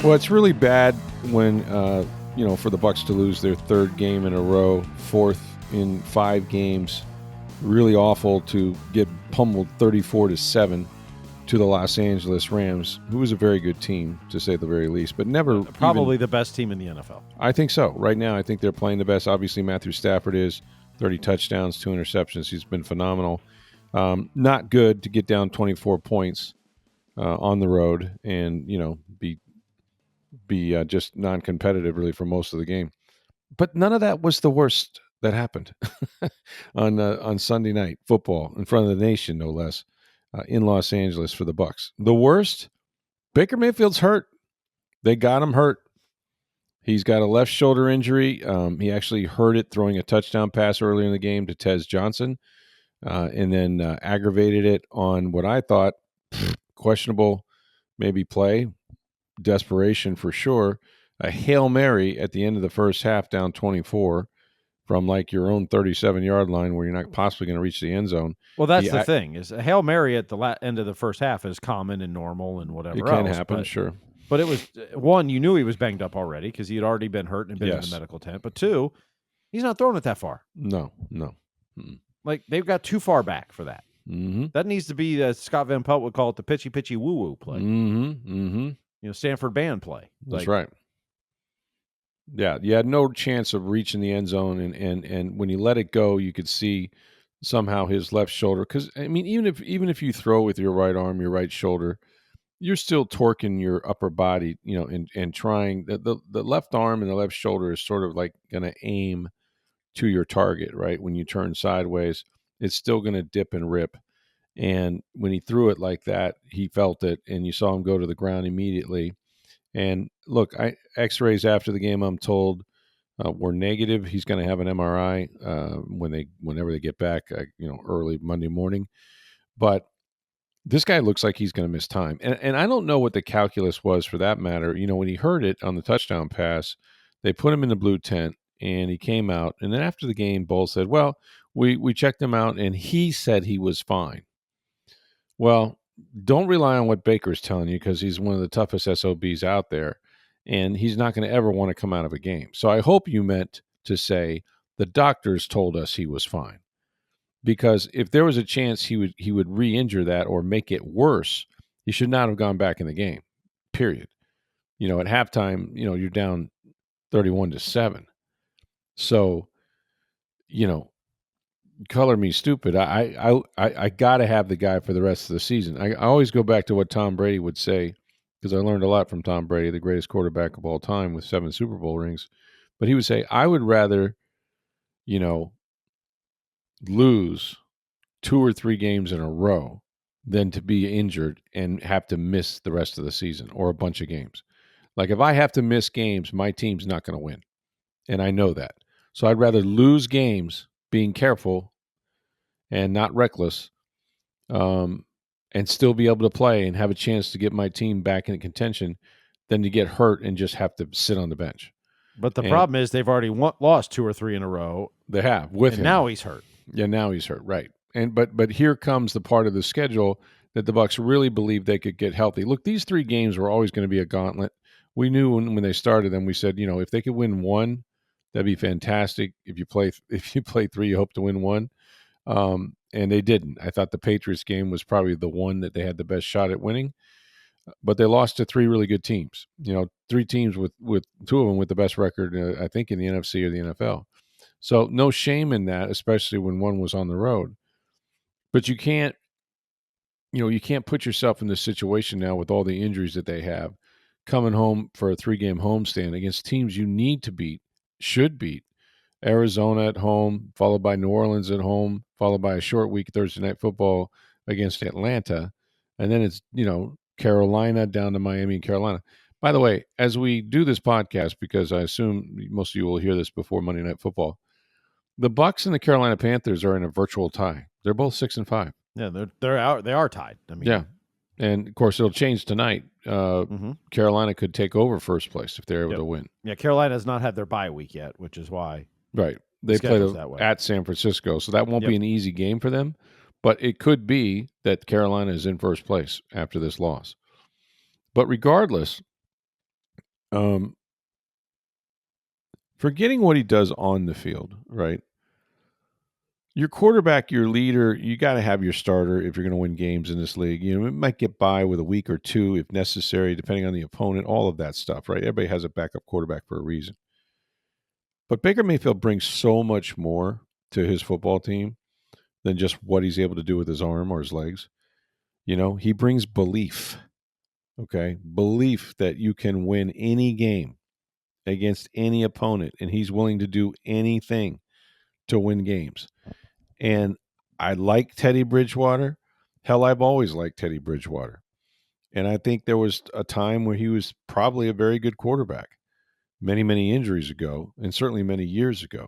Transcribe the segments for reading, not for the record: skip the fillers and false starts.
Well, it's really bad when for the Bucs to lose their third game in a row, fourth in 5 games. Really awful to get pummeled 34-7 to the Los Angeles Rams, who was a very good team to say the very least, but never probably the best team in the NFL. I think so. Right now, I think they're playing the best. Obviously, Matthew Stafford is 30 touchdowns, 2 interceptions. He's been phenomenal. Not good to get down 24 points on the road and be just non-competitive really for most of the game. But none of that was the worst that happened on Sunday Night Football in front of the nation, no less, in Los Angeles for the Bucs. The worst, Baker Mayfield's hurt. They got him hurt. He's got a left shoulder injury. He actually hurt it throwing a touchdown pass earlier in the game to Tez Johnson, and then aggravated it on what I thought questionable maybe play. Desperation for sure. A Hail Mary at the end of the first half down 24 from like your own 37-yard line where you're not possibly going to reach the end zone. Well, that's the thing is a Hail Mary at the end of the first half is common and normal and whatever else. It can happen, sure. But it was, one, you knew he was banged up already because he had already been hurt and been in the medical tent. But 2, he's not throwing it that far. No. Mm-mm. Like, they've got too far back for that. Mm-hmm. That needs to be, Scott Van Pelt would call it the pitchy woo-woo play. Mm-hmm. Stanford band play. That's right. Yeah, you had no chance of reaching the end zone, and when you let it go, you could see somehow his left shoulder. Because I mean, even if you throw with your right arm, your right shoulder, you're still torquing your upper body, and trying. The left arm and the left shoulder is sort of like going to aim to your target, right? When you turn sideways, it's still going to dip and rip. And when he threw it like that, he felt it, and you saw him go to the ground immediately. And look, X-rays after the game, I'm told, were negative. He's going to have an MRI whenever they get back, early Monday morning. But this guy looks like he's going to miss time. And I don't know what the calculus was for that matter. When he heard it on the touchdown pass, they put him in the blue tent, and he came out. And then after the game, Bowles said, well, we checked him out, and he said he was fine. Well, don't rely on what Baker's telling you because he's one of the toughest SOBs out there, and he's not going to ever want to come out of a game. So I hope you meant to say the doctors told us he was fine, because if there was a chance he would re-injure that or make it worse, he should not have gone back in the game, period. At halftime, you're down 31-7. So, color me stupid. I got to have the guy for the rest of the season. I always go back to what Tom Brady would say, because I learned a lot from Tom Brady, the greatest quarterback of all time with 7 Super Bowl rings. But he would say, I would rather, lose 2 or 3 games in a row than to be injured and have to miss the rest of the season or a bunch of games. Like, if I have to miss games, my team's not going to win. And I know that. So I'd rather lose games being careful and not reckless, and still be able to play and have a chance to get my team back in contention than to get hurt and just have to sit on the bench. But the problem is they've already lost 2 or 3 in a row. They have with him. Now he's hurt. Yeah, now he's hurt, right. And but here comes the part of the schedule that the Bucs really believe they could get healthy. Look, these 3 games were always going to be a gauntlet. We knew when they started them, we said, if they could win 1, that'd be fantastic. If you play 3, you hope to win 1. And they didn't. I thought the Patriots game was probably the one that they had the best shot at winning, but they lost to 3 really good teams. 3 teams with 2 of them with the best record, I think, in the NFC or the NFL. So no shame in that, especially when one was on the road. But you can't put yourself in this situation now with all the injuries that they have, coming home for a 3-game homestand against teams you need to beat, should beat. Arizona at home, followed by New Orleans at home, followed by a short week Thursday Night Football against Atlanta. And then it's, Carolina down to Miami and Carolina. By the way, as we do this podcast, because I assume most of you will hear this before Monday Night Football, the Bucs and the Carolina Panthers are in a virtual tie. They're both 6-5. Yeah, they're out. They are tied. I mean, yeah, and of course it'll change tonight. Carolina could take over first place if they're able to win. Yeah, Carolina has not had their bye week yet, which is why. Right. They play at San Francisco, so that won't be an easy game for them. But it could be that Carolina is in first place after this loss. But regardless, Um, forgetting what he does on the field, right? Your quarterback, your leader, you got to have your starter if you're going to win games in this league. You know, it might get by with a week or two if necessary, depending on the opponent, all of that stuff, right? Everybody has a backup quarterback for a reason. But Baker Mayfield brings so much more to his football team than just what he's able to do with his arm or his legs. You know, he brings belief, okay? Belief that you can win any game against any opponent, and he's willing to do anything to win games. And I like Teddy Bridgewater. Hell, I've always liked Teddy Bridgewater. And I think there was a time where he was probably a very good quarterback many, many injuries ago, and certainly many years ago.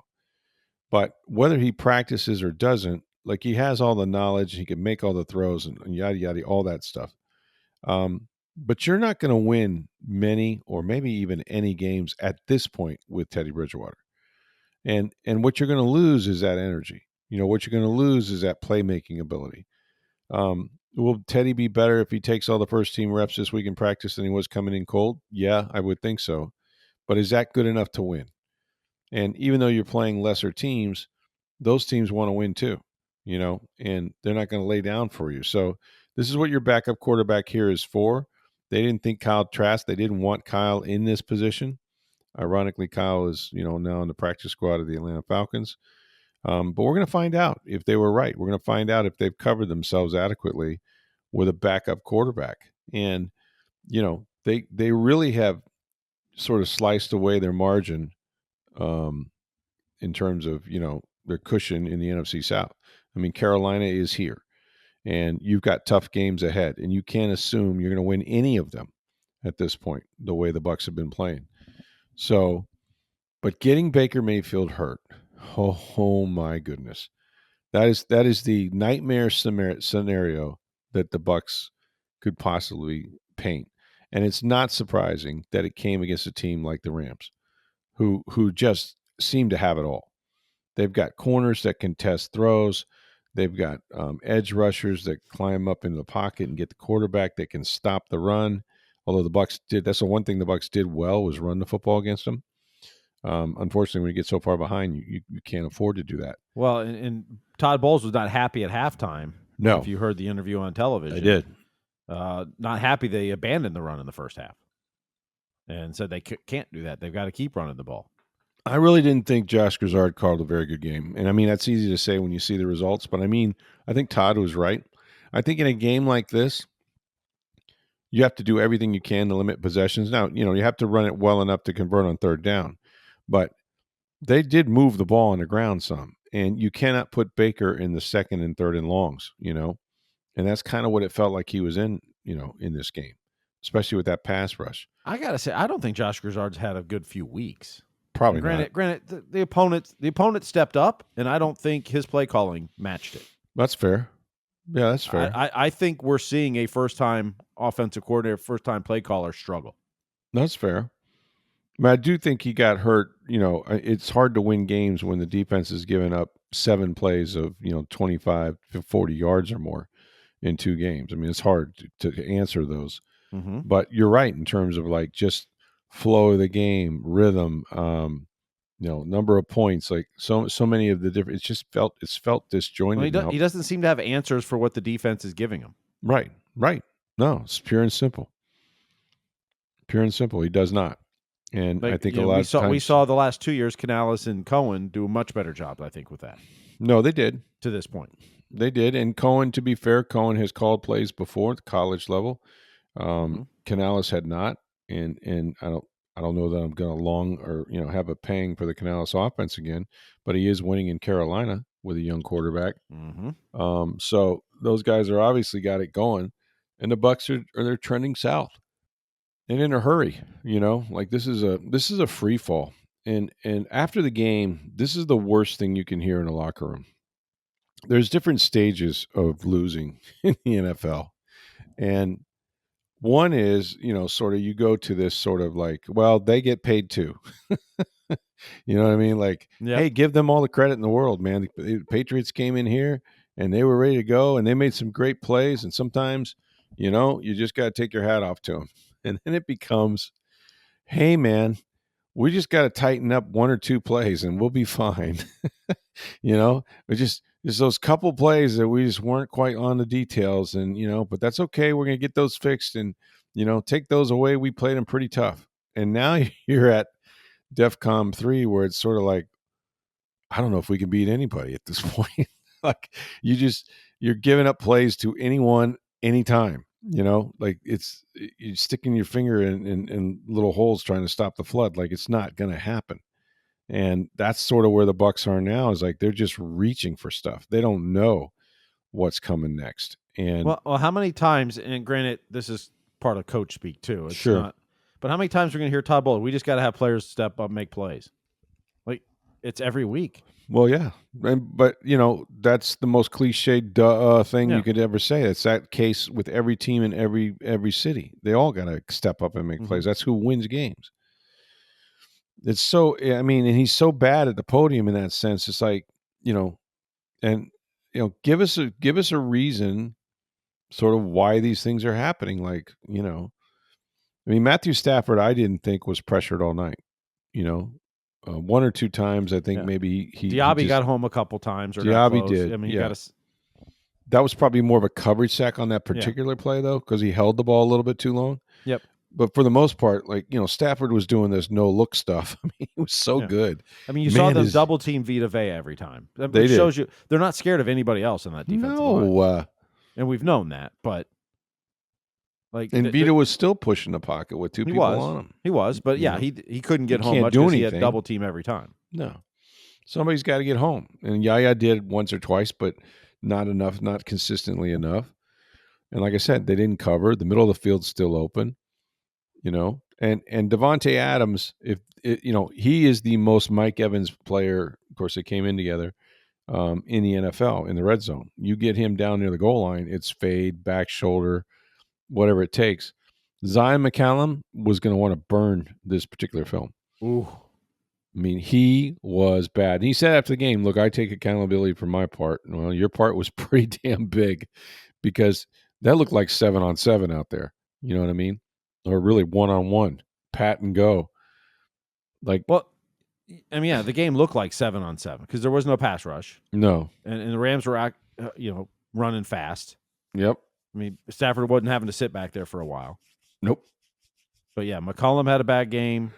But whether he practices or doesn't, like he has all the knowledge, he can make all the throws and yada, yada, all that stuff. But you're not going to win many or maybe even any games at this point with Teddy Bridgewater. And what you're going to lose is that energy. You know, what you're going to lose is that playmaking ability. Will Teddy be better if he takes all the first team reps this week in practice than he was coming in cold? Yeah, I would think so. But is that good enough to win? And even though you're playing lesser teams, those teams want to win too, you know, and they're not going to lay down for you. So this is what your backup quarterback here is for. They didn't think Kyle Trask. They didn't want Kyle in this position. Ironically, Kyle is, you know, now in the practice squad of the Atlanta Falcons. But we're going to find out if they were right. We're going to find out if they've covered themselves adequately with a backup quarterback. And, you know, they really have sort of sliced away their margin in terms of, you know, their cushion in the NFC South. I mean, Carolina is here, and you've got tough games ahead, and you can't assume you're going to win any of them at this point, the way the Bucs have been playing. So, but getting Baker Mayfield hurt, oh my goodness, that is the nightmare scenario that the Bucs could possibly paint, and it's not surprising that it came against a team like the Rams, who just seem to have it all. They've got corners that can test throws. They've got edge rushers that climb up into the pocket and get the quarterback that can stop the run. Although the Bucs did, that's the one thing the Bucs did well was run the football against them. Unfortunately, when you get so far behind, you can't afford to do that. Well, and Todd Bowles was not happy at halftime. No, if you heard the interview on television, I did. Not happy they abandoned the run in the first half, and said they can't do that. They've got to keep running the ball. I really didn't think Josh Grizzard called a very good game. And I mean, that's easy to say when you see the results, but I mean, I think Todd was right. I think in a game like this, you have to do everything you can to limit possessions. Now, you know, you have to run it well enough to convert on third down, but they did move the ball on the ground some. And you cannot put Baker in the second and third and longs, you know, and that's kind of what it felt like he was in, you know, in this game, especially with that pass rush. I gotta say, I don't think Josh Grizzard's had a good few weeks. Probably Granted, not. the opponent stepped up, and I don't think his play calling matched it. That's fair. Yeah, that's fair. I think we're seeing a first-time offensive coordinator, first-time play caller struggle. That's fair. But I do think he got hurt. You know, it's hard to win games when the defense is giving up 7 plays of, you know, 25 to 40 yards or more in 2 games. I mean, it's hard to answer those. Mm-hmm. But you're right in terms of like just flow of the game, rhythm, you know, number of points, like so many of the different. It's felt disjointed. Well, he doesn't seem to have answers for what the defense is giving him. Right. No, it's pure and simple. Pure and simple. He does not. And I think a lot of times we saw the last 2 years, Canales and Cohen do a much better job, I think, with that. No, they did. To this point. They did. And Cohen, to be fair, Cohen has called plays before at the college level. Canales had not. And I don't know that I'm going to long or, you know, have a pang for the Canales offense again, but he is winning in Carolina with a young quarterback. Mm-hmm. So those guys are obviously got it going, and the Bucs they're trending south and in a hurry. You know, like this is a free fall. And after the game, this is the worst thing you can hear in a locker room. There's different stages of losing in the NFL, and one is, you know, sort of you go to this sort of like, well, they get paid too. You know what I mean? Like, hey, give them all the credit in the world, man. The Patriots came in here and they were ready to go and they made some great plays. And sometimes, you know, you just got to take your hat off to them. And then it becomes, hey, man, we just got to tighten up one or two plays and we'll be fine. It just those couple plays that we just weren't quite on the details, and but that's okay. We're gonna get those fixed, and take those away. We played them pretty tough, and now you're at DEFCON 3, where it's sort of like, I don't know if we can beat anybody at this point. Like you're giving up plays to anyone, anytime. Like you're sticking your finger in little holes trying to stop the flood. Like it's not going to happen. And that's sort of where the Bucs are now. Is like they're just reaching for stuff. They don't know what's coming next. And well, how many times? And granted, this is part of coach speak too. It's sure. not. But how many times we're going to hear Todd Bowles? We just got to have players step up, make plays. Like it's every week. Well, yeah, but that's the most cliched thing you could ever say. It's that case with every team in every city. They all got to step up and make plays. That's who wins games. It's so, and he's so bad at the podium in that sense. It's like, give us a reason, sort of why these things are happening. Like, Matthew Stafford, I didn't think was pressured all night. One or two times, I think maybe he Diaby got home a couple times. Or Diaby did. I mean, he got a. That was probably more of a coverage sack on that particular play, though, because he held the ball a little bit too long. Yep. But for the most part, like, Stafford was doing this no-look stuff. I mean, he was so good. I mean, you saw them double-team Vita Vea every time. That shows you they're not scared of anybody else in that defensive line. And we've known that, but... Vita was still pushing the pocket with two people on him. He was, but he couldn't get home much because he had double-team every time. No. Somebody's got to get home. And Yaya did once or twice, but not enough, not consistently enough. And like I said, they didn't cover. The middle of the field's still open. And Devontae Adams, he is the most Mike Evans player. Of course, they came in together in the NFL in the red zone. You get him down near the goal line, it's fade, back shoulder, whatever it takes. Zion McCallum was going to want to burn this particular film. Ooh. I mean, he was bad. And he said after the game, look, I take accountability for my part. Well, your part was pretty damn big, because that looked like 7-on-7 out there. You know what I mean? Or really 1-on-1, pat and go. Like, well, I mean, the game looked like 7-on-7 because there was no pass rush. No, and the Rams were, running fast. Yep. I mean, Stafford wasn't having to sit back there for a while. Nope. But yeah, McCollum had a bad game.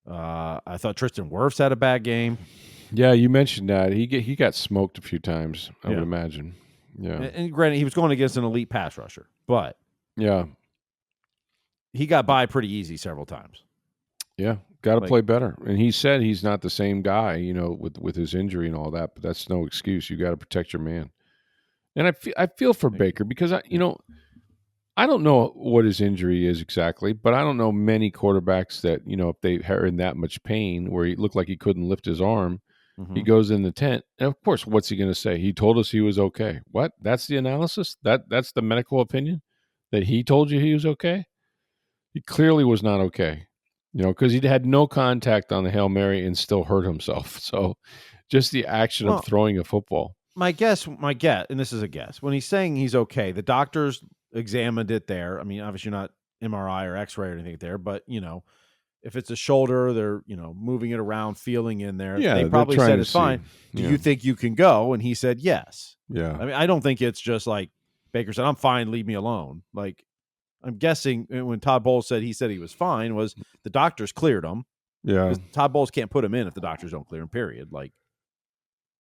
I thought Tristan Wirfs had a bad game. Yeah, you mentioned that he got smoked a few times. I would imagine. Yeah. And granted, he was going against an elite pass rusher, but yeah, he got by pretty easy several times. Yeah, got to play better. And he said he's not the same guy, with his injury and all that. But that's no excuse. You got to protect your man. And I feel for Baker, because I don't know what his injury is exactly, but I don't know many quarterbacks that, if they are in that much pain where he looked like he couldn't lift his arm, he goes in the tent. And of course, what's he going to say? He told us he was okay. What? That's the analysis? That's the medical opinion? That he told you he was okay? He clearly was not okay, because he'd had no contact on the Hail Mary and still hurt himself. So just the action of throwing a football. My guess, and this is a guess, when he's saying he's okay, the doctors examined it there. I mean, obviously not MRI or X-ray or anything there, but, if it's a shoulder, they're, moving it around, feeling in there. Yeah, they probably said it's fine. Do you think you can go? And he said yes. Yeah. I mean, I don't think it's just like Baker said, I'm fine, leave me alone. Like, I'm guessing when Todd Bowles said he was fine, was the doctors cleared him. Yeah. Todd Bowles can't put him in if the doctors don't clear him, period. Like,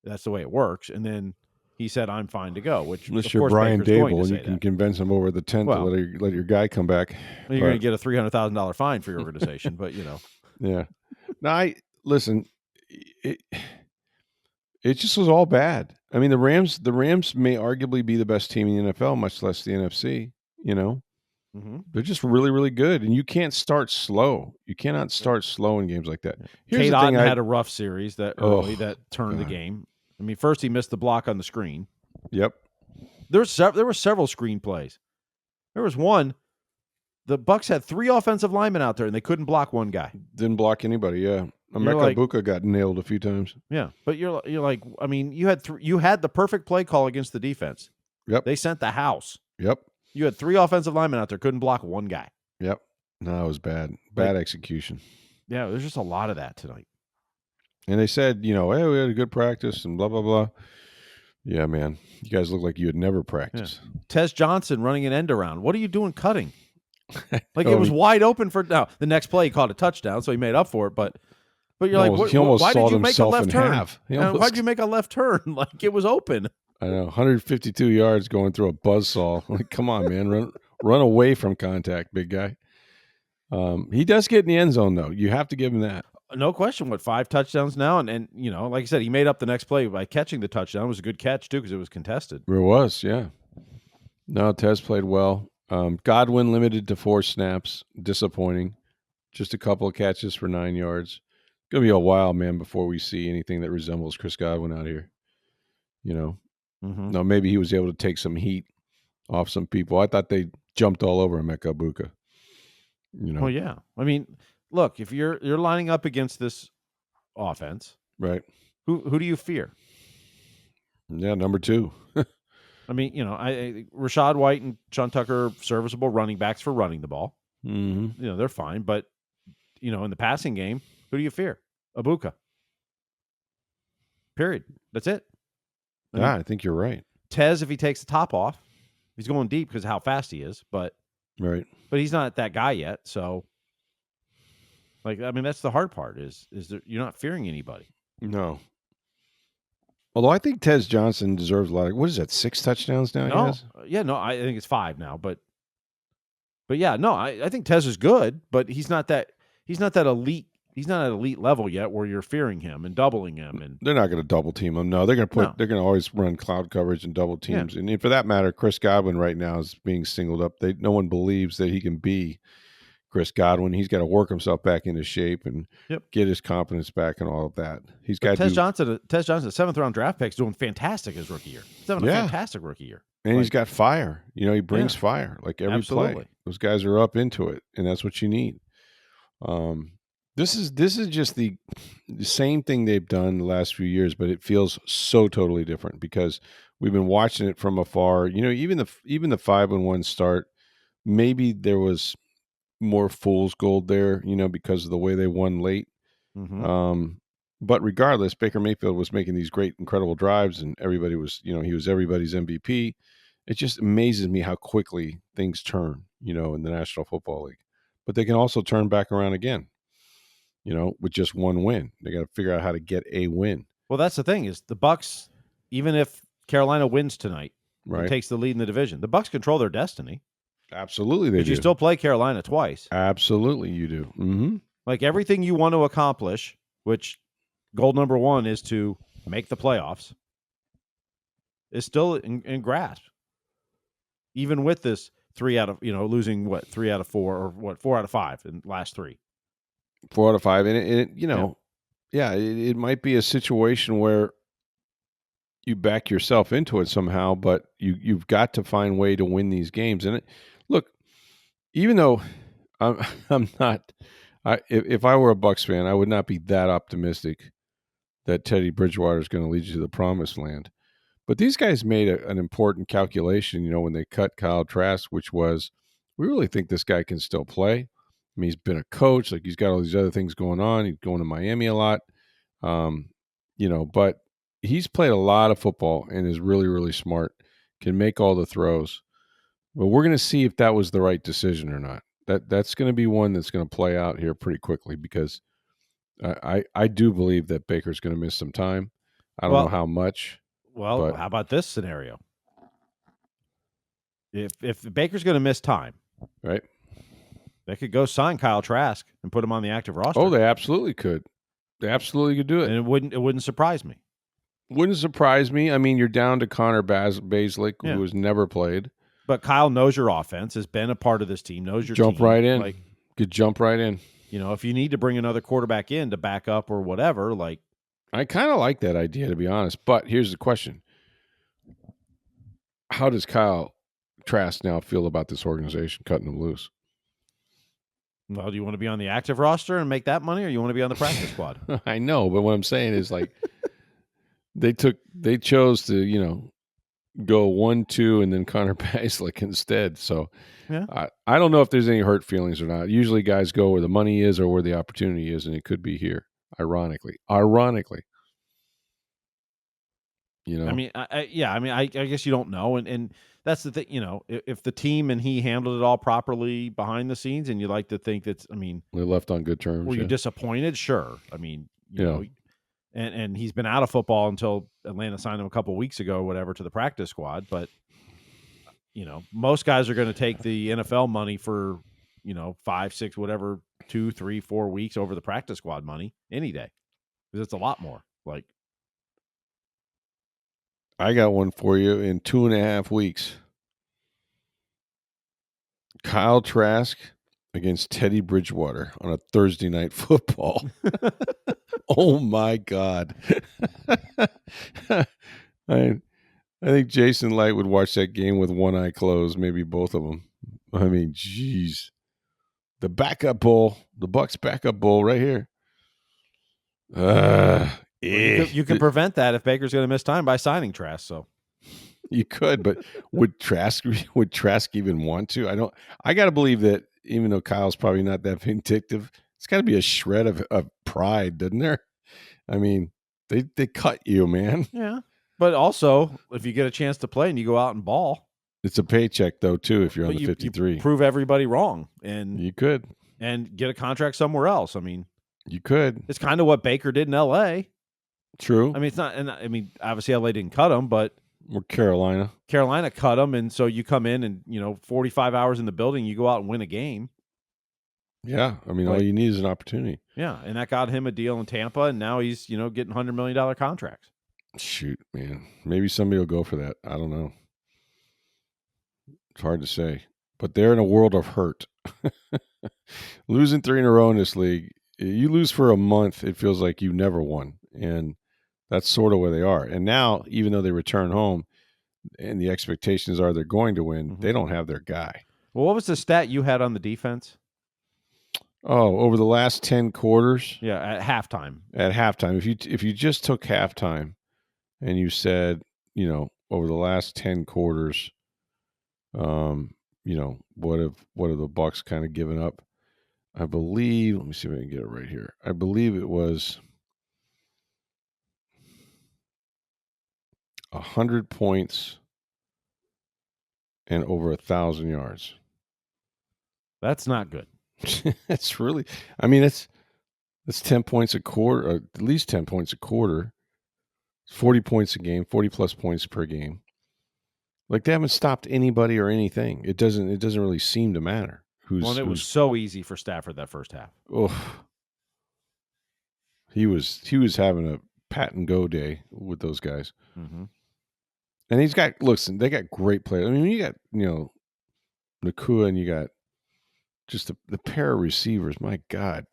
that's the way it works. And then he said, I'm fine to go, which unless you're Brian Baker's Dable and you can convince him over the tent to let your guy come back. Well, you're going to get a $300,000 fine for your organization, but Yeah. Now, listen, it just was all bad. I mean, the Rams may arguably be the best team in the NFL, much less the NFC, They're just really, really good. And you can't start slow. You cannot start slow in games like that. Here's Kate Otten had a rough series that turned the game. I mean, first he missed the block on the screen. Yep. There were several screen plays. There was one. The Bucs had 3 offensive linemen out there, and they couldn't block one guy. Didn't block anybody. Yeah, Emeka Buka got nailed a few times. Yeah, but you're like, I mean, you had the perfect play call against the defense. Yep. They sent the house. Yep. You had 3 offensive linemen out there, couldn't block one guy. Yep. No, it was bad. Bad execution. Yeah, there's just a lot of that tonight. And they said, hey, we had a good practice and blah, blah, blah. Yeah, man. You guys look like you had never practiced. Yeah. Tez Johnson running an end around. What are you doing cutting? Like, Oh, it was wide open for now. The next play, he caught a touchdown, so he made up for it. But you're like, he almost why did sawed you make a himself left in turn? half. Why did you make a left turn? Like, it was open. I know, 152 yards going through a buzzsaw. Like, come on, man, run away from contact, big guy. He does get in the end zone, though. You have to give him that. No question. What, 5 touchdowns now? And like I said, he made up the next play by catching the touchdown. It was a good catch, too, because it was contested. It was, yeah. No, Tez played well. Godwin limited to 4 snaps. Disappointing. Just a couple of catches for 9 yards. It's going to be a while, man, before we see anything that resembles Chris Godwin out here. No, maybe he was able to take some heat off some people. I thought they jumped all over him at Kabuka. Well, yeah. I mean, look, if you're lining up against this offense, right? Who do you fear? Yeah, number 2. I mean, Rashad White and Sean Tucker are serviceable running backs for running the ball. Mm-hmm. They're fine. But, in the passing game, who do you fear? Abuka. Period. That's it. I think you're right. Tez, if he takes the top off, he's going deep because of how fast he is. But he's not that guy yet. So, that's the hard part is that you're not fearing anybody. No. Although I think Tez Johnson deserves a lot of, what is that, 6 touchdowns now? No. I think it's 5 now, but yeah, no, I think Tez is good, but he's not that elite. He's not at elite level yet where you're fearing him and doubling him. And they're not going to double team him. No, they're going to always run cloud coverage and double teams. Yeah. And for that matter, Chris Godwin right now is being singled up. No one believes that he can be Chris Godwin. He's got to work himself back into shape and get his confidence back and all of that. He's got Tez Johnson, a 7th round draft pick, is doing fantastic his rookie year. He's having a fantastic rookie year. And he's got fire. He brings fire like every play. Those guys are up into it, and that's what you need. This is just the same thing they've done the last few years, but it feels so totally different because we've been watching it from afar. Even the 5-1 start, maybe there was more fool's gold there, because of the way they won late. Mm-hmm. But regardless, Baker Mayfield was making these great, incredible drives, and everybody was, he was everybody's MVP. It just amazes me how quickly things turn, in the National Football League. But they can also turn back around again, with just one win. They got to figure out how to get a win. Well, that's the thing is the Bucs, even if Carolina wins tonight and takes the lead in the division, the Bucs control their destiny. Absolutely, they do. You still play Carolina twice. Absolutely, you do. Mm-hmm. Like everything you want to accomplish, which goal number 1 is to make the playoffs, is still in grasp. Even with this 3 out of, losing 3 out of 4 or 4 out of 5 in the last 3. 4 out of 5. And it might be a situation where you back yourself into it somehow, but you've got to find a way to win these games. And look, even though I'm not, if I were a Bucs fan, I would not be that optimistic that Teddy Bridgewater is going to lead you to the promised land. But these guys made an important calculation, when they cut Kyle Trask, which was, we really think this guy can still play. I mean, he's been a coach, like he's got all these other things going on. He's going to Miami a lot, but he's played a lot of football and is really, really smart, can make all the throws. But we're going to see if that was the right decision or not. That's going to be one that's going to play out here pretty quickly because I do believe that Baker's going to miss some time. I don't know how much. Well, how about this scenario? If Baker's going to miss time, right, they could go sign Kyle Trask and put him on the active roster. Oh, they absolutely could. They absolutely could do it, and it wouldn't surprise me. Wouldn't surprise me. I mean, you're down to Connor Basilick, who has never played. But Kyle knows your offense, has been a part of this team, knows your jump team. Right in. Could jump right in. If you need to bring another quarterback in to back up or whatever, I kind of like that idea, to be honest. But here's the question. How does Kyle Trask now feel about this organization cutting him loose? Well, do you want to be on the active roster and make that money, or you want to be on the practice squad? I know, but what I'm saying is they chose to, go 1-2 and then Connor Basilick instead. So Yeah. I don't know if there's any hurt feelings or not. Usually guys go where the money is or where the opportunity is, and it could be here. Ironically, you I know, mean, I guess you don't know, and that's the thing. If the team and he handled it all properly behind the scenes, and you like to think that's, I mean, they left on good terms. were you Yeah, disappointed? Sure. I mean, yeah. and he's been out of football until Atlanta signed him a couple weeks ago, or whatever, to the practice squad. But most guys are going to take the NFL money for 5, 6, whatever, 2, 3, 4 weeks over the practice squad money any day, because it's a lot more. Like, I got one for you in 2.5 weeks. Kyle Trask against Teddy Bridgewater on a Thursday night football. Oh my God. I think Jason Light would watch that game with one eye closed, maybe both of them. I mean, geez. The backup bowl, the Bucs backup bowl right here. well, you could prevent that if Baker's going to miss time by signing Trask. So You could, but would Trask even want to? I got to believe that even though Kyle's probably not that vindictive, it's got to be a shred of pride, doesn't there? I mean, they cut you, man. yeah, but also if you get a chance to play and you go out and ball, It's a paycheck though too if you're on but the you 53. prove everybody wrong and You could. get a contract somewhere else. I mean, You could. it's kind of what Baker did in L.A. True. I mean, it's not, and I mean, obviously LA didn't cut him, but Or Carolina. Carolina cut him, and so you come in and 45 hours in the building, you go out and win a game. Yeah. I mean, all you need is an opportunity. Yeah, and that got him a deal in Tampa, and now he's getting $100 million contracts. Shoot, man. Maybe somebody will go for that. I don't know. It's hard to say. But they're in a world of hurt. Losing 3 in a row in this league, you lose for a month, it feels like you never won. And that's sort of where they are. And now, even though they return home and the expectations are they're going to win, they don't have their guy. Well, what was the stat you had on the defense? Oh, over the last 10 quarters? Yeah, at halftime. At halftime. If you just took halftime and you said, over the last 10 quarters, what have the Bucs kind of given up? I believe, let me see if I can get it right here. I believe it was 100 points and over 1,000 yards. That's not good. It's really, I mean, it's 10 points a quarter, or at least 10 points a quarter. 40 points a game, 40 plus points per game. Like, they haven't stopped anybody or anything. It doesn't really seem to matter. It was so easy for Stafford that first half. Oh, he was having a pat and go day with those guys. Mm-hmm. And they got great players. I mean, you got, Nakua, and you got just the pair of receivers. My God.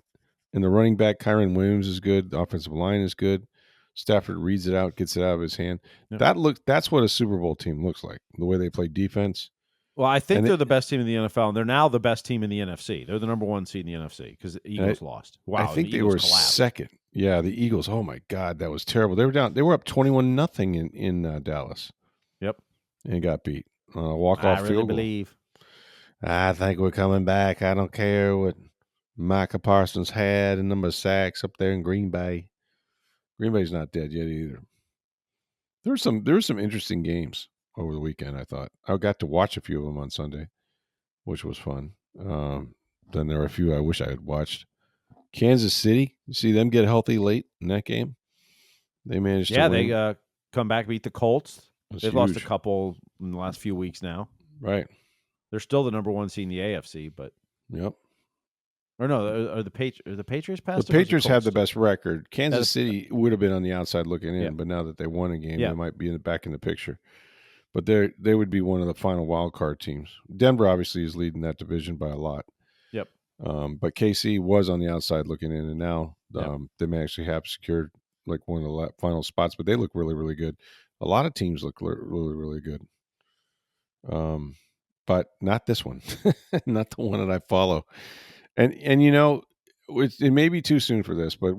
And the running back, Kyron Williams, is good. The offensive line is good. Stafford reads it out, gets it out of his hand. Yep. That's what a Super Bowl team looks like, the way they play defense. Well, I think they're the best team in the NFL, and they're now the best team in the NFC. They're the number 1 seed in the NFC because the Eagles lost. Wow, I think they were collapsed. Second. Yeah, the Eagles. Oh my God, that was terrible. They were down. They were up 21-0 in Dallas. Yep, and got beat on a walk-off field goal. Believe. I think we're coming back. I don't care what Micah Parsons had and number of sacks up there in Green Bay. Green Bay's not dead yet either. There were some interesting games over the weekend. I thought I got to watch a few of them on Sunday, which was fun. Then there were a few I wish I had watched. Kansas City, you see them get healthy late in that game. They managed to win. They come back, beat the Colts. They've lost a couple in the last few weeks now. Right. They're still the number 1 seed in the AFC, but yep. Or no, are the Patriots past? The Patriots have the best record. Kansas City would have been on the outside looking in, but now that they won a game, they might be back in the picture. But they would be one of the final wild card teams. Denver obviously is leading that division by a lot. Yep. But KC was on the outside looking in, and now they may actually have secured like one of the final spots. But they look really, really good. A lot of teams look really, really good. But not this one, not the one that I follow. And it may be too soon for this, but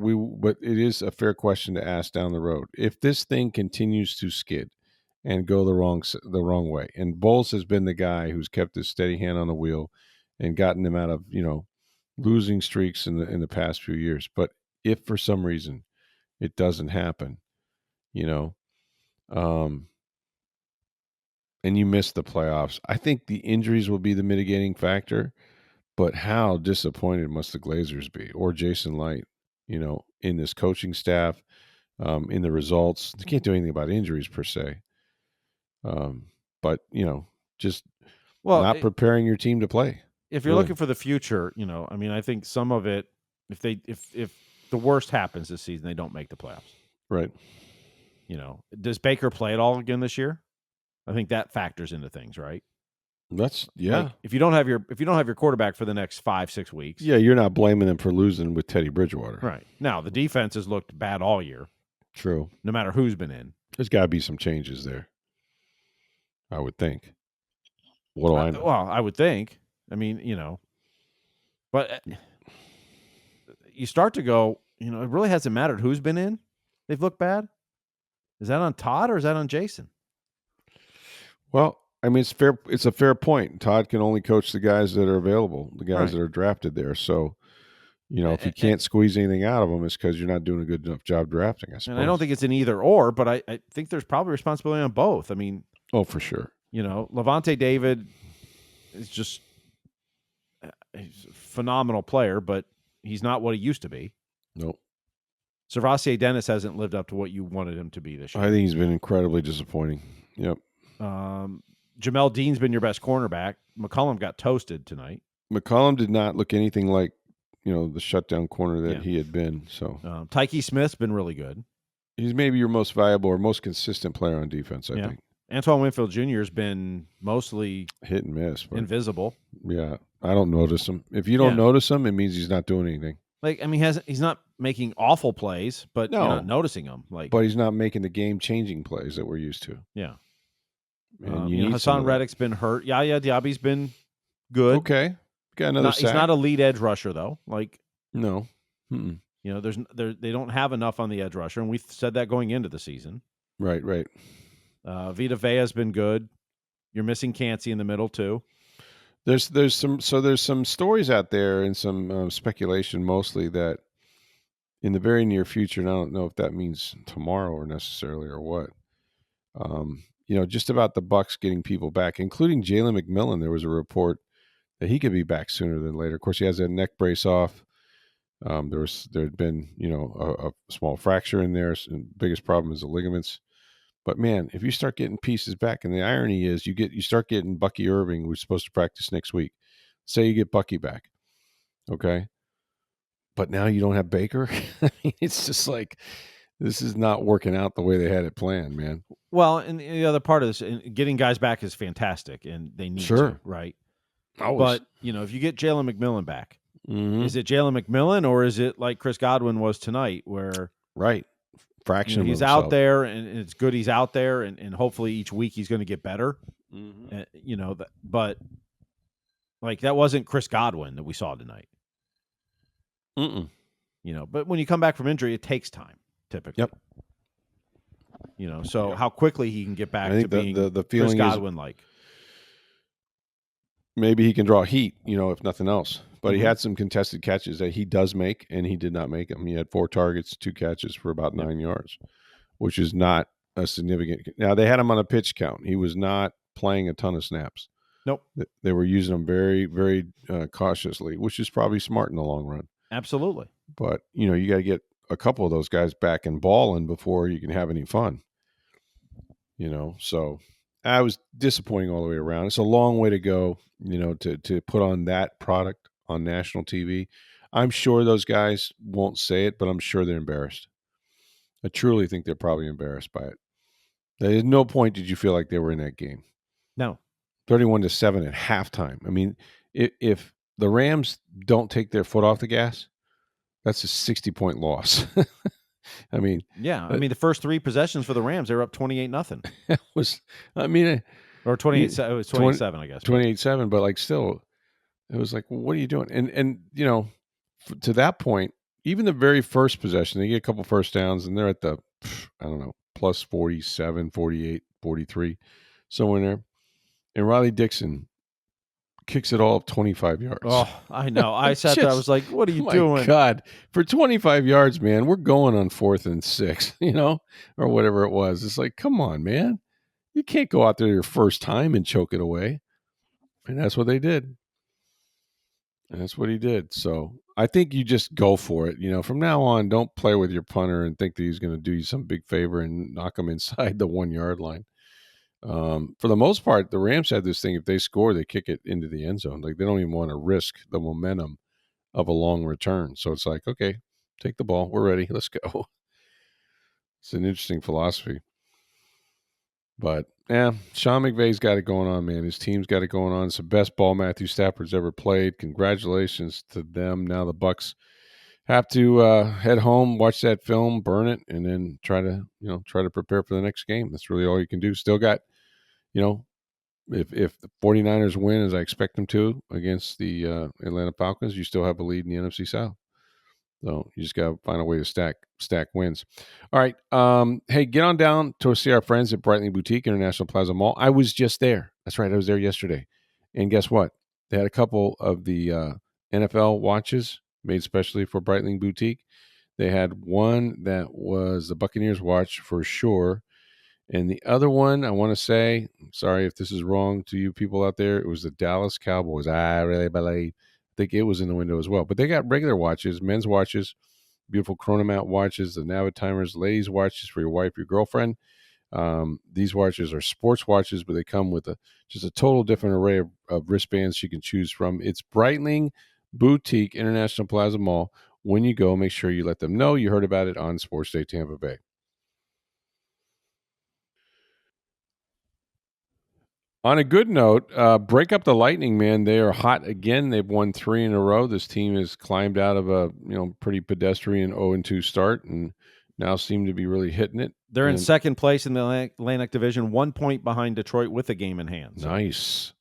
it is a fair question to ask down the road. If this thing continues to skid and go the wrong way. And Bowles has been the guy who's kept his steady hand on the wheel and gotten them out of losing streaks in the past few years. But if for some reason it doesn't happen, you know, um, and you miss the playoffs, I think the injuries will be the mitigating factor. But how disappointed must the Glazers be, or Jason Light, in this coaching staff, in the results? They can't do anything about injuries per se, but just Well, not preparing your team to play. if you're looking for the future, I mean, I think some of it, if the worst happens this season, they don't make the playoffs. Right. Does Baker play at all again this year? I think that factors into things, right? That's Like, if you don't have your quarterback for the next 5-6 weeks, yeah, you're not blaming them for losing with Teddy Bridgewater. right? Now the defense has looked bad all year. True. No matter who's been in, There's got to be some changes there, I would think. What do I know? Well, I would think. I mean, but you start to go, it really hasn't mattered who's been in. They've looked bad. Is that on Todd or is that on Jason? Well, I mean, it's fair. It's a fair point. Todd can only coach the guys that are available, the guys that are drafted there. So, if you can't squeeze anything out of them, it's because you're not doing a good enough job drafting, I suppose. And I don't think it's an either or, but I think there's probably responsibility on both. I mean, oh, for sure. Levante David is just he's a phenomenal player, but he's not what he used to be. Nope. Servassier Dennis hasn't lived up to what you wanted him to be this year. I think he's been incredibly disappointing. Yep. Jamel Dean's been your best cornerback. McCollum got toasted tonight. McCollum did not look anything like, the shutdown corner that he had been. So Tyke Smith's been really good. He's maybe your most valuable or most consistent player on defense, I think. Antoine Winfield Jr. has been mostly hit and miss. But invisible. Yeah, I don't notice him. If you don't notice him, it means he's not doing anything. Like, I mean, he's not making awful plays, but you're not noticing him. But he's not making the game-changing plays that we're used to. Yeah. And Hassan Reddick's been hurt. Yaya Diaby's been good. Okay. Got another sack. He's not a lead edge rusher, though. Like, no. They don't have enough on the edge rusher, and we said that going into the season. Right. Vita Vea's been good. You're missing Cansey in the middle too. There's some stories out there and some speculation, mostly that in the very near future, and I don't know if that means tomorrow or necessarily or what. Just about the Bucs getting people back, including Jalen McMillan. There was a report that he could be back sooner than later. Of course, he has a neck brace off. There had been a small fracture in there. So the biggest problem is the ligaments. But man, if you start getting pieces back, and the irony is you start getting Bucky Irving, who's supposed to practice next week. Say you get Bucky back, okay? But now you don't have Baker. I mean, it's just like this is not working out the way they had it planned, man. Well, and the other part of this, getting guys back is fantastic, and they need to, right? But if you get Jalen McMillan back, is it Jalen McMillan or is it like Chris Godwin was tonight, where fraction he's out there and it's good he's out there, and hopefully each week he's going to get better. But like that wasn't Chris Godwin that we saw tonight. But when you come back from injury, it takes time typically. Yep. How quickly he can get back to being the Chris feeling Godwin like. Maybe he can draw heat, if nothing else. But he had some contested catches that he does make, and he did not make them. He had 4 targets, 2 catches for about 9 yards, which is not a significant. Now, they had him on a pitch count. He was not playing a ton of snaps. Nope. They were using him very, very cautiously, which is probably smart in the long run. Absolutely. But, you got to get a couple of those guys back and balling before you can have any fun. So I was disappointing all the way around. It's a long way to go, to put on that product on national TV. I'm sure those guys won't say it, but I'm sure they're embarrassed. I truly think they're probably embarrassed by it. At no point did you feel like they were in that game. No. 31-7 at halftime. I mean, if the Rams don't take their foot off the gas, that's a 60-point loss. I mean, the first 3 possessions for the Rams, they were up 28-0. It was, I mean, or 28. It was 27, I guess. 28-7, but like still, it was like, well, what are you doing? And to that point, even the very first possession, they get a couple first downs, and they're at the, I don't know, plus 47, 48 43, somewhere in there. And Riley Dixon kicks it all up 25 yards. Oh, I know. I sat there. I was like, "What are you my doing?" God, for 25 yards, man, we're going on 4th and 6, or whatever it was. It's like, come on, man, you can't go out there your first time and choke it away. And that's what they did. And that's what he did. So I think you just go for it. From now on, don't play with your punter and think that he's going to do you some big favor and knock him inside the 1-yard line. For the most part, the Rams had this thing. If they score, they kick it into the end zone. Like, they don't even want to risk the momentum of a long return. So it's like, okay, take the ball. We're ready. Let's go. It's an interesting philosophy. But, yeah, Sean McVay's got it going on, man. His team's got it going on. It's the best ball Matthew Stafford's ever played. Congratulations to them. Now the Bucs have to head home, watch that film, burn it, and then try to prepare for the next game. That's really all you can do. Still got, if the 49ers win, as I expect them to, against the Atlanta Falcons, you still have a lead in the NFC South. So you just got to find a way to stack wins. All right. Hey, get on down to see our friends at Breitling Boutique International Plaza Mall. I was just there. That's right. I was there yesterday. And guess what? They had a couple of the NFL watches made specially for Breitling Boutique. They had one that was the Buccaneers watch for sure. And the other one, I want to say, I'm sorry if this is wrong to you people out there, it was the Dallas Cowboys. I really believe. I think it was in the window as well. But they got regular watches, men's watches, beautiful chronomount watches, the Navitimers, ladies' watches for your wife, your girlfriend. These watches are sports watches, but they come with just a total different array of wristbands you can choose from. It's Breitling Boutique International Plaza Mall. When you go, make sure you let them know you heard about it on Sports Day Tampa Bay. On a good note, break up the Lightning, man. They are hot again. They've won 3 in a row. This team has climbed out of a pretty pedestrian 0-2 start and now seem to be really hitting it. They're in second place in the Atlantic Division, 1 point behind Detroit with a game in hand. So nice.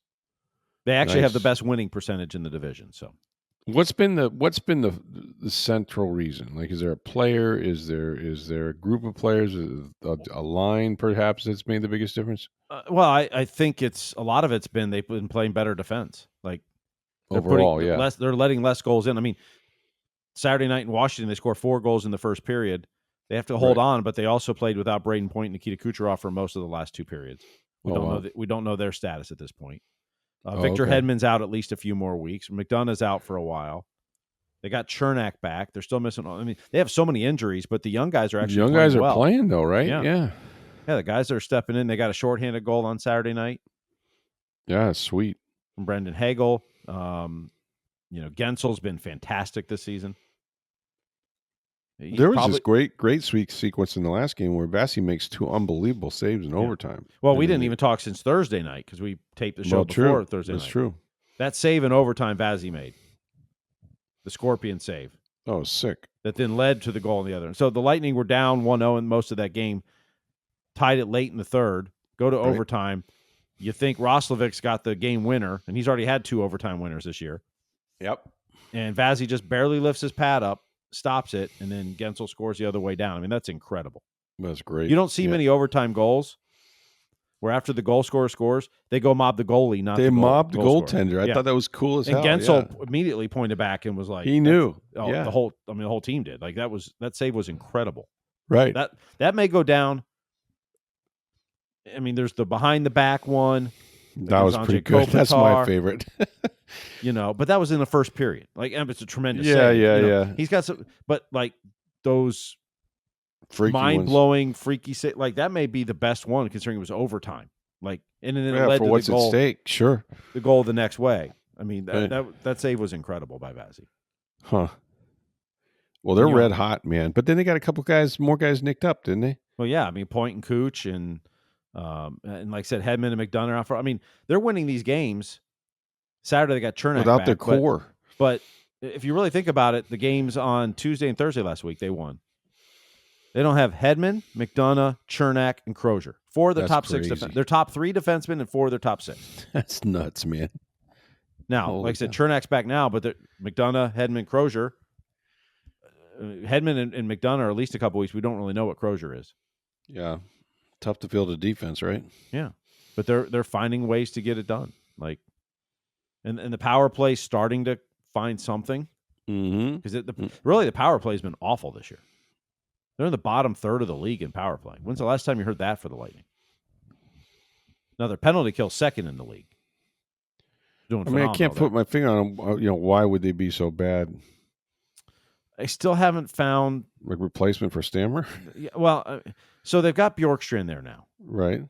They actually have the best winning percentage in the division. So what's been the central reason? Like, is there a player? Is there a group of players? A line perhaps that's made the biggest difference? Well, I think a lot of it's been they've been playing better defense. Like overall, they're letting less goals in. I mean, Saturday night in Washington, they scored 4 goals in the first period. They have to hold on, but they also played without Braden Point and Nikita Kucherov for most of the last 2 periods. We don't know their status at this point. Victor Hedman's out at least a few more weeks. McDonough's out for a while. They got Chernak back. They're still missing. I mean, they have so many injuries, but the young guys are actually playing though, right? Yeah. The guys that are stepping in. They got a shorthanded goal on Saturday night. Yeah, sweet. From Brendan Hagel. Gensel's been fantastic this season. There was this great sweet sequence in the last game where Vassie makes 2 unbelievable saves in overtime. Well, we didn't even talk since Thursday night because we taped the show before Thursday night. That's true. That save in overtime Vassie made. The Scorpion save. Oh, sick. That then led to the goal in the other. So the Lightning were down 1-0 in most of that game. Tied it late in the third. Go to overtime. You think Roslovic's got the game winner, and he's already had 2 overtime winners this year. Yep. And Vassie just barely lifts his pad up, stops it, and then Gensel scores the other way down. I mean, that's incredible. That's great. You don't see many overtime goals where after the goal scorer scores, they go mob the goalie, not they mobbed the goaltender. I thought that was cool as hell. And Gensel immediately pointed back and was like, he knew. The whole team did. Like that save was incredible. Right. That may go down. I mean, there's the behind the back one. That was pretty good. Kopitar, that's my favorite. But that was in the first period. Like, and it's a tremendous save. Yeah. He's got some, but like those freaky mind-blowing, freaky save, like that may be the best one considering it was overtime. Like, and then it led for to what's the goal, at stake. Sure. The goal the next way. I mean, that save was incredible by Vassie. Huh. Well, they're red hot, man. But then they got a couple more guys nicked up, didn't they? Well, yeah. I mean, Point and Cooch and like I said, Hedman and McDonough out for. I mean, they're winning these games. Saturday they got Chernak without back, their core. But if you really think about it, the games on Tuesday and Thursday last week they won. They don't have Hedman, McDonough, Chernak, and Crozier. 4 of the top 6 defensemen. Their top 3 defensemen and 4 of their top 6. That's nuts, man. Now, like I said, Chernak's back now, but McDonough, Hedman, Crozier. Hedman and McDonough are at least a couple weeks. We don't really know what Crozier is. Yeah. Tough to field a defense, right? Yeah, but they're finding ways to get it done. Like, and the power play starting to find something because really the power play has been awful this year. They're in the bottom third of the league in power play. When's the last time you heard that for the Lightning? Now their penalty kill second in the league. Doing I mean, I can't put my finger on why would they be so bad? I still haven't found like replacement for Stammer. Yeah, well, so they've got Bjorkstrand there now, right?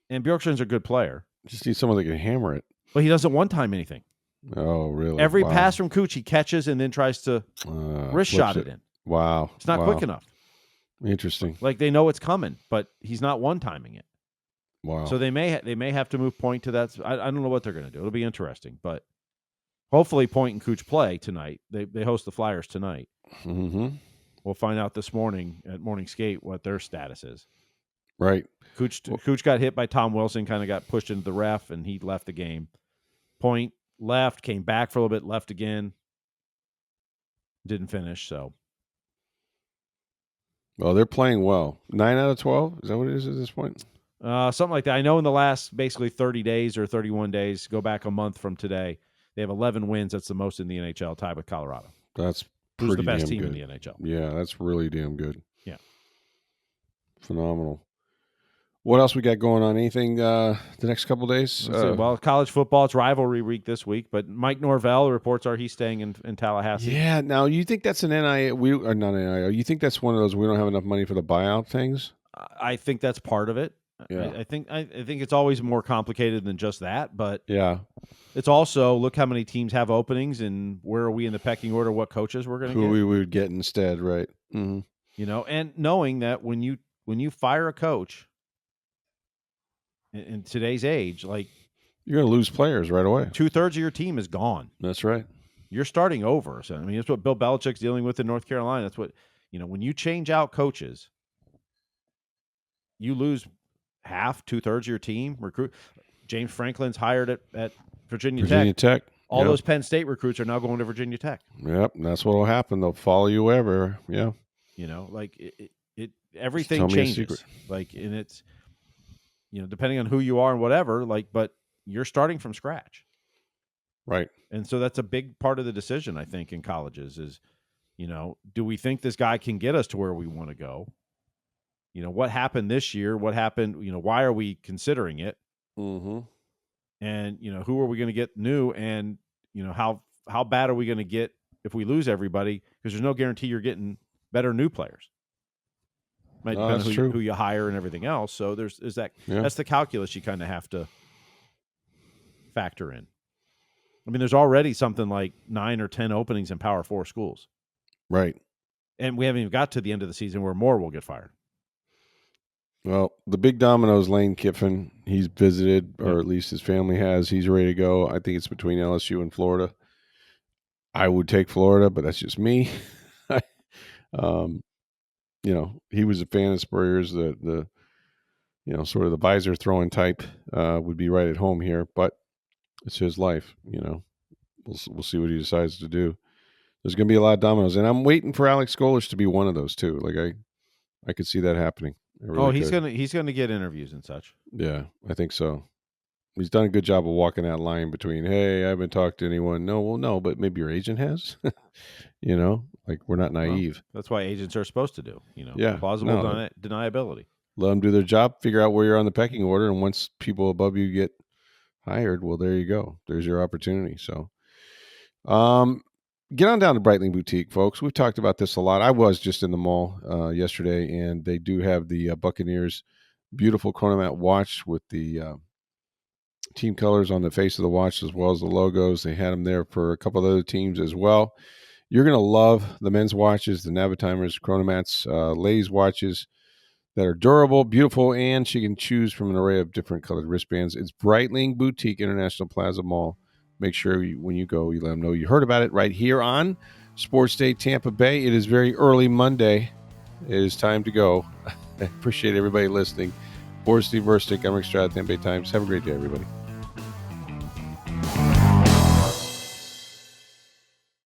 And Bjorkstrand's a good player. Just need someone that can hammer it. But he doesn't one-time anything. Oh, really? Every pass from Cooch he catches and then tries to wrist shot it in. Wow, it's not quick enough. Interesting. Like they know it's coming, but he's not one-timing it. Wow. So they may have to move Point to that. I don't know what they're going to do. It'll be interesting, but hopefully Point and Cooch play tonight. They host the Flyers tonight. Mm-hmm. We'll find out this morning at Morning Skate what their status is. Right. Cooch got hit by Tom Wilson, kind of got pushed into the ref, and he left the game. Point left, came back for a little bit, left again. Didn't finish, so. Well, they're playing well. 9 out of 12? Is that what it is at this point? Something like that. I know in the last basically 30 days or 31 days, go back a month from today, they have 11 wins. That's the most in the NHL, tied with Colorado. That's who's the best damn team good. in the NHL. Yeah, that's really damn good. Yeah. Phenomenal. What else we got going on? Anything the next couple days? Well, college football, it's rivalry week this week, but Mike Norvell, reports are he's staying in Tallahassee. Yeah, now you think that's an NIL? Or not NIL. You think that's one of those we don't have enough money for the buyout things? I think that's part of it. Yeah. I think it's always more complicated than just that, but yeah, it's also look how many teams have openings and where are we in the pecking order, what coaches we're going to get. Who we would get instead, right? Mm-hmm. You know, and knowing that when you fire a coach in today's age, like you're going to lose players right away. 2/3 of your team is gone. That's right. You're starting over. So I mean, that's what Bill Belichick's dealing with in North Carolina. That's what when you change out coaches, you lose half, 2/3 of your team. Recruit James Franklin's hired at Virginia Tech. All those Penn State recruits are now going to Virginia Tech. Yep, and that's what will happen. They'll follow you wherever. Yeah, like it everything changes. Like, and it's depending on who you are and whatever. Like, but you're starting from scratch, right? And so that's a big part of the decision, I think, in colleges is, do we think this guy can get us to where we want to go? What happened this year? What happened? Why are we considering it? Mm-hmm. And, who are we going to get new? And, how bad are we going to get if we lose everybody? Because there's no guarantee you're getting better new players. Might depend on who you hire and everything else. So there's that. Yeah. That's the calculus you kind of have to factor in. I mean, there's already something like 9 or 10 openings in Power 4 schools. Right. And we haven't even got to the end of the season where more will get fired. Well, the big dominoes, Lane Kiffin, he's visited, or at least his family has. He's ready to go. I think it's between LSU and Florida. I would take Florida, but that's just me. He was a fan of Spurrier's. The sort of the visor throwing type would be right at home here, but it's his life. We'll see what he decides to do. There's going to be a lot of dominoes, and I'm waiting for Alex Golesh to be one of those too. Like I could see that happening. Really he's gonna get interviews and such. Yeah, I think so. He's done a good job of walking that line between, hey, I haven't talked to anyone. No, but maybe your agent has. Like we're not naive. Well, that's why agents are supposed to do. Yeah, plausible deniability. Let them do their job, figure out where you're on the pecking order, and once people above you get hired, well, there you go. There's your opportunity. So, get on down to Breitling Boutique, folks. We've talked about this a lot. I was just in the mall yesterday, and they do have the Buccaneers beautiful chronomat watch with the team colors on the face of the watch as well as the logos. They had them there for a couple of other teams as well. You're going to love the men's watches, the Navitimers, chronomats, ladies' watches that are durable, beautiful, and she can choose from an array of different colored wristbands. It's Breitling Boutique, International Plaza Mall. Make sure when you go, you let them know you heard about it right here on Sports Day Tampa Bay. It is very early Monday. It is time to go. I appreciate everybody listening. For Steve Versnick, I'm Rick Stroud, Tampa Bay Times. Have a great day, everybody.